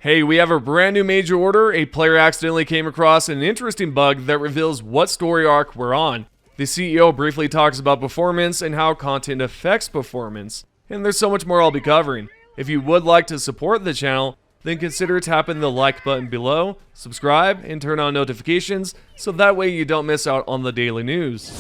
Hey, we have a brand new major order. A player accidentally came across an interesting bug that reveals what story arc we're on. The CEO briefly talks about performance and how content affects performance. And there's so much more I'll be covering. If you would like to support the channel, then consider tapping the like button below, subscribe, and turn on notifications so that way you don't miss out on the daily news.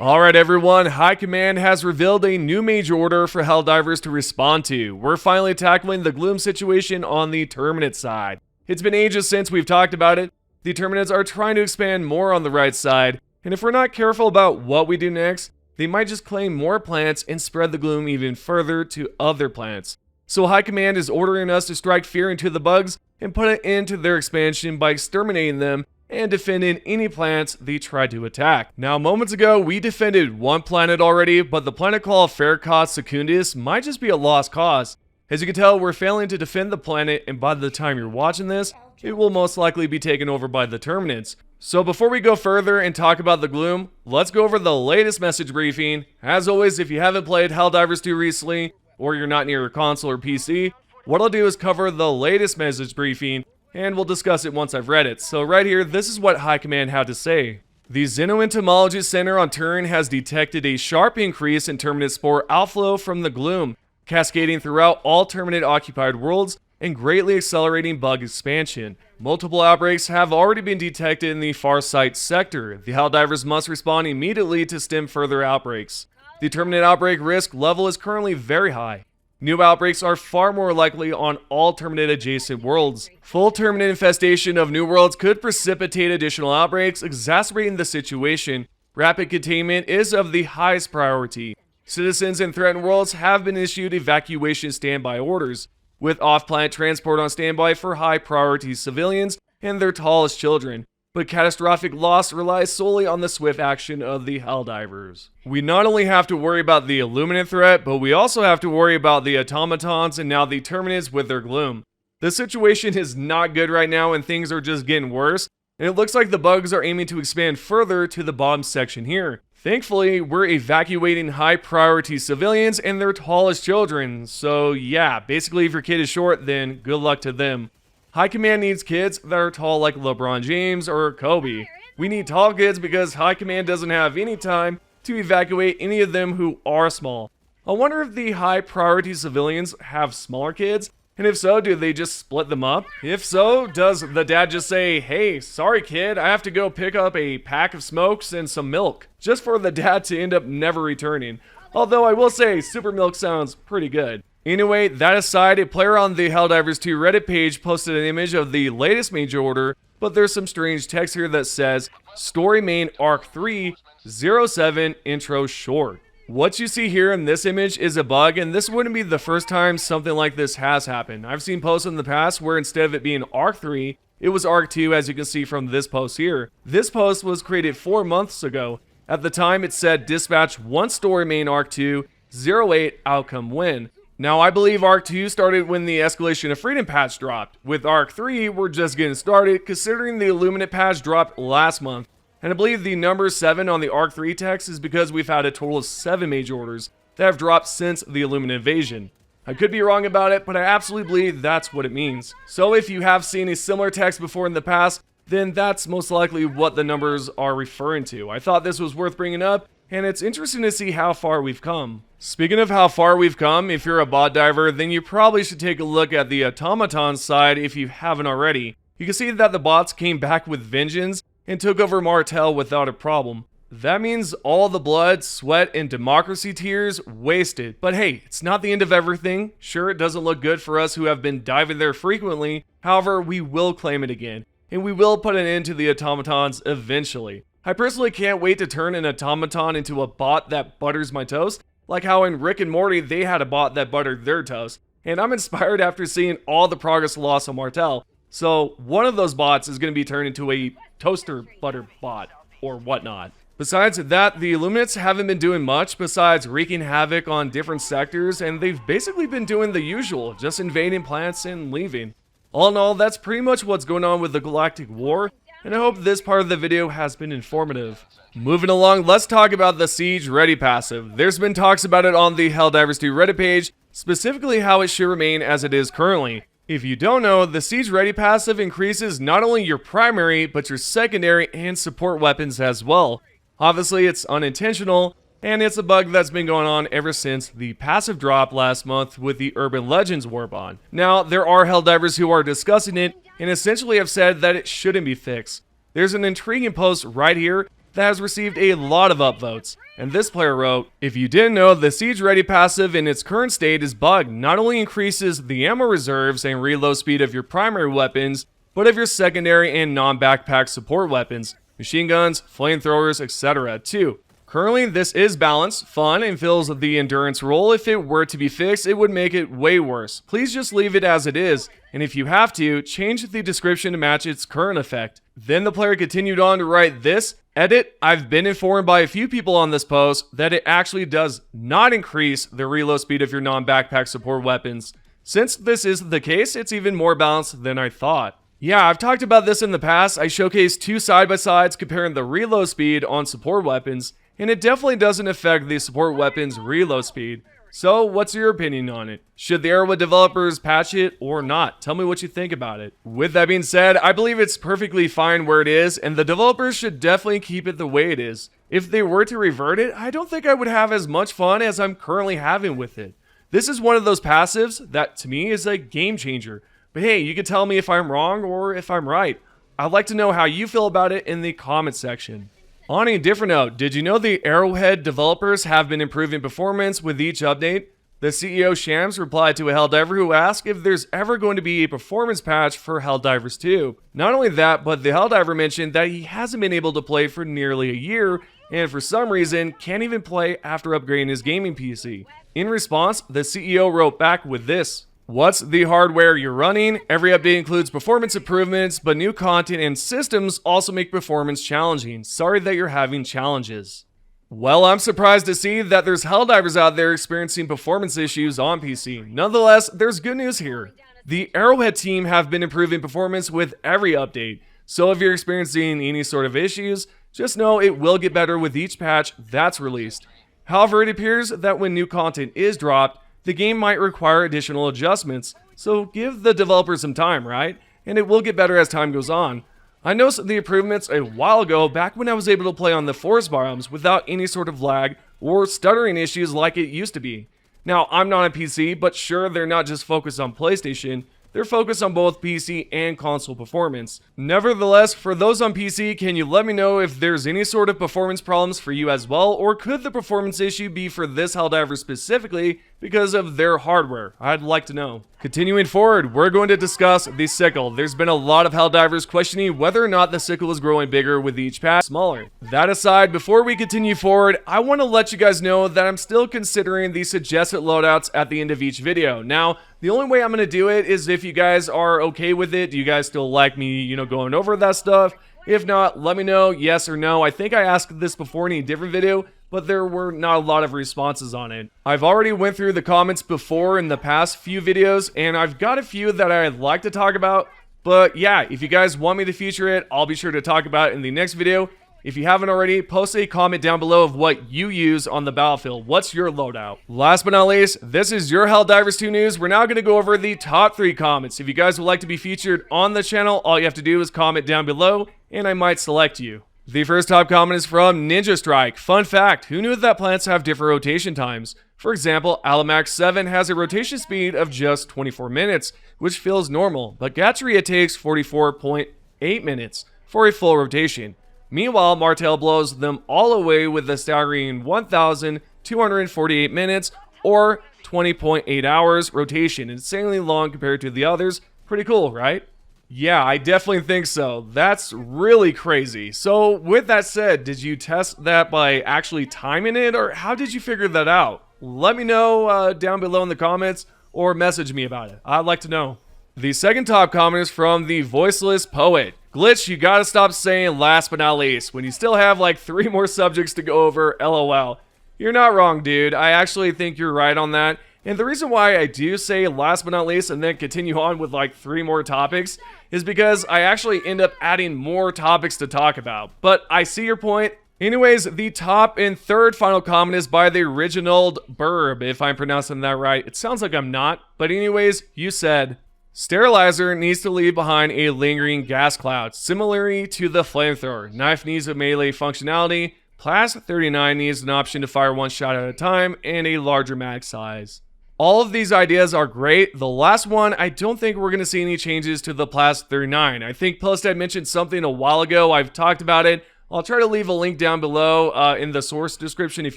Alright everyone, High Command has revealed a new major order for Helldivers to respond to. We're finally tackling the Gloom situation on the Terminid side. It's been ages since we've talked about it. The Terminids are trying to expand more on the right side, and if we're not careful about what we do next, they might just claim more planets and spread the Gloom even further to other planets. So High Command is ordering us to strike fear into the bugs and put an end to their expansion by exterminating them and defending any planets they tried to attack. Now, moments ago, we defended one planet already, but the planet called Faircott Secundus might just be a lost cause. As you can tell, we're failing to defend the planet, and by the time you're watching this, it will most likely be taken over by the Terminids. So before we go further and talk about the Gloom, let's go over the latest message briefing. As always, if you haven't played Helldivers 2 recently, or you're not near a console or PC, what I'll do is cover the latest message briefing, and we'll discuss it once I've read it. So right here, this is what High Command had to say. The Xenoentomology Center on Turin has detected a sharp increase in Terminid spore outflow from the Gloom, cascading throughout all Terminid occupied worlds and greatly accelerating bug expansion. Multiple outbreaks have already been detected in the Farsight sector. The Helldivers must respond immediately to stem further outbreaks. The Terminid outbreak risk level is currently very high. New outbreaks are far more likely on all Terminid adjacent worlds. Full Terminid infestation of new worlds could precipitate additional outbreaks, exacerbating the situation. Rapid containment is of the highest priority. Citizens in threatened worlds have been issued evacuation standby orders, with off-planet transport on standby for high-priority civilians and their tallest children. But catastrophic loss relies solely on the swift action of the Helldivers. We not only have to worry about the Illuminate threat, but we also have to worry about the Automatons and now the Terminids with their Gloom. The situation is not good right now and things are just getting worse, and it looks like the bugs are aiming to expand further to the bottom section here. Thankfully, we're evacuating high-priority civilians and their tallest children, so yeah, basically if your kid is short, then good luck to them. High Command needs kids that are tall like LeBron James or Kobe. We need tall kids because High Command doesn't have any time to evacuate any of them who are small. I wonder if the high priority civilians have smaller kids, and if so, do they just split them up? If so, does the dad just say, hey, sorry kid, I have to go pick up a pack of smokes and some milk, just for the dad to end up never returning? Although I will say, super milk sounds pretty good. Anyway, that aside, a player on the Helldivers 2 Reddit page posted an image of the latest major order, but there's some strange text here that says, Story Main Arc 3, 07 Intro Short. What you see here in this image is a bug, and this wouldn't be the first time something like this has happened. I've seen posts in the past where instead of it being Arc 3, it was Arc 2, as you can see from this post here. This post was created 4 months ago. At the time, it said dispatch 1 Story Main Arc 2, 08 Outcome Win. Now, I believe Arc 2 started when the Escalation of Freedom patch dropped. With Arc 3, we're just getting started, considering the Illuminate patch dropped last month. And I believe the number 7 on the Arc 3 text is because we've had a total of 7 major orders that have dropped since the Illuminate invasion. I could be wrong about it, but I absolutely believe that's what it means. So if you have seen a similar text before in the past, then that's most likely what the numbers are referring to. I thought this was worth bringing up, and it's interesting to see how far we've come. Speaking of how far we've come, if you're a bot diver, then you probably should take a look at the Automatons side if you haven't already. You can see that the bots came back with vengeance and took over Martel without a problem. That means all the blood, sweat, and democracy tears wasted. But hey, it's not the end of everything. Sure, it doesn't look good for us who have been diving there frequently. However, we will claim it again, and we will put an end to the Automatons eventually. I personally can't wait to turn an automaton into a bot that butters my toast, like how in Rick and Morty they had a bot that buttered their toast. And I'm inspired after seeing all the progress lost on Martel. So one of those bots is going to be turned into a toaster butter bot or whatnot. Besides that, the Illuminates haven't been doing much besides wreaking havoc on different sectors, and they've basically been doing the usual, just invading planets and leaving. All in all, that's pretty much what's going on with the Galactic War. and I hope this part of the video has been informative. Moving along, let's talk about the Siege Ready passive. There's been talks about it on the Helldivers 2 Reddit page, specifically how it should remain as it is currently. If you don't know, the Siege Ready passive increases not only your primary, but your secondary and support weapons as well. Obviously, it's unintentional, and it's a bug that's been going on ever since the passive drop last month with the Urban Legends Warbond. Now, there are Helldivers who are discussing it and essentially have said that it shouldn't be fixed. There's an intriguing post right here that has received a lot of upvotes, and this player wrote, "If you didn't know, the Siege Ready passive in its current state is bugged. Not only increases the ammo reserves and reload speed of your primary weapons, but of your secondary and non-backpack support weapons, machine guns, flamethrowers, etc. too. Currently, this is balanced, fun, and fills the endurance role. If it were to be fixed, it would make it way worse. Please just leave it as it is, and if you have to, change the description to match its current effect." Then the player continued on to write this, "Edit, I've been informed by a few people on this post that it actually does not increase the reload speed of your non-backpack support weapons. Since this is the case, it's even more balanced than I thought." Yeah, I've talked about this in the past. I showcased two side-by-sides comparing the reload speed on support weapons, and it definitely doesn't affect the support weapon's reload speed. So, what's your opinion on it? Should the Arrowhead developers patch it or not? Tell me what you think about it. With that being said, I believe it's perfectly fine where it is, and the developers should definitely keep it the way it is. If they were to revert it, I don't think I would have as much fun as I'm currently having with it. This is one of those passives that, to me, is a game changer. But hey, you can tell me if I'm wrong or if I'm right. I'd like to know how you feel about it in the comment section. On a different note, did you know the Arrowhead developers have been improving performance with each update? The CEO Shams replied to a Helldiver who asked if there's ever going to be a performance patch for Helldivers 2. Not only that, but the Helldiver mentioned that he hasn't been able to play for nearly a year, and for some reason can't even play after upgrading his gaming PC. In response, the CEO wrote back with this: "What's the hardware you're running? Every update includes performance improvements, but new content and systems also make performance challenging. Sorry that you're having challenges." Well, I'm surprised to see that there's Helldivers out there experiencing performance issues on PC. Nonetheless, there's good news here. The Arrowhead team have been improving performance with every update. So if you're experiencing any sort of issues, just know it will get better with each patch that's released. However, it appears that when new content is dropped, the game might require additional adjustments, so give the developers some time, right? And it will get better as time goes on. I noticed the improvements a while ago, back when I was able to play on the forest biomes without any sort of lag or stuttering issues like it used to be. Now, I'm not on PC, but sure, they're not just focused on PlayStation. They're focused on both PC and console performance. Nevertheless, for those on PC, can you let me know if there's any sort of performance problems for you as well, or could the performance issue be for this Helldiver specifically because of their hardware? I'd like to know. Continuing forward, we're going to discuss the Sickle. There's been a lot of Helldivers questioning whether or not the Sickle is growing bigger with each patch, smaller. That aside, before we continue forward, I want to let you guys know that I'm still considering the suggested loadouts at the end of each video. Now, the only way I'm going to do it is if you guys are okay with it. Do you guys still like me, going over that stuff? If not, let me know, yes or no. I think I asked this before in a different video, but there were not a lot of responses on it. I've already went through the comments before in the past few videos, and I've got a few that I'd like to talk about. But yeah, if you guys want me to feature it, I'll be sure to talk about it in the next video. If you haven't already, post a comment down below of what you use on the battlefield. What's your loadout? Last but not least, this is your Helldivers 2 news. We're now going to go over the top 3 comments. If you guys would like to be featured on the channel, all you have to do is comment down below, and I might select you. The first top comment is from Ninja Strike. Fun fact, who knew that planets have different rotation times? For example, Alamax 7 has a rotation speed of just 24 minutes, which feels normal, but Gatcheria takes 44.8 minutes for a full rotation. Meanwhile, Martel blows them all away with a staggering 1,248 minutes or 20.8 hours rotation. Insanely long compared to the others. Pretty cool, right? Yeah, I definitely think so. That's really crazy. So with that said, did you test that by actually timing it, or how did you figure that out? Let me know down below in the comments or message me about it. I'd like to know. The second top comment is from the Voiceless Poet. Glitch, you gotta stop saying last but not least when you still have like 3 more subjects to go over, lol. You're not wrong, dude. I actually think you're right on that. And the reason why I do say last but not least and then continue on with like 3 more topics is because I actually end up adding more topics to talk about. But I see your point. Anyways, the top and third final comment is by the original Burb, if I'm pronouncing that right. It sounds like I'm not, but anyways, you said, Sterilizer needs to leave behind a lingering gas cloud, similarly to the flamethrower. Knife needs a melee functionality. Plas 39 needs an option to fire one shot at a time and a larger mag size. All of these ideas are great. The last one, I don't think we're going to see any changes to the Plas 39. I think Postad mentioned something a while ago. I've talked about it. I'll try to leave a link down below in the source description if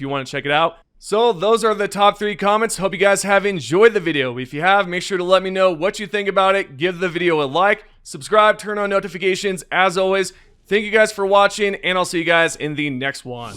you want to check it out. So those are the top 3 comments. Hope you guys have enjoyed the video. If you have, make sure to let me know what you think about it. Give the video a like, subscribe, turn on notifications. As always, thank you guys for watching, and I'll see you guys in the next one.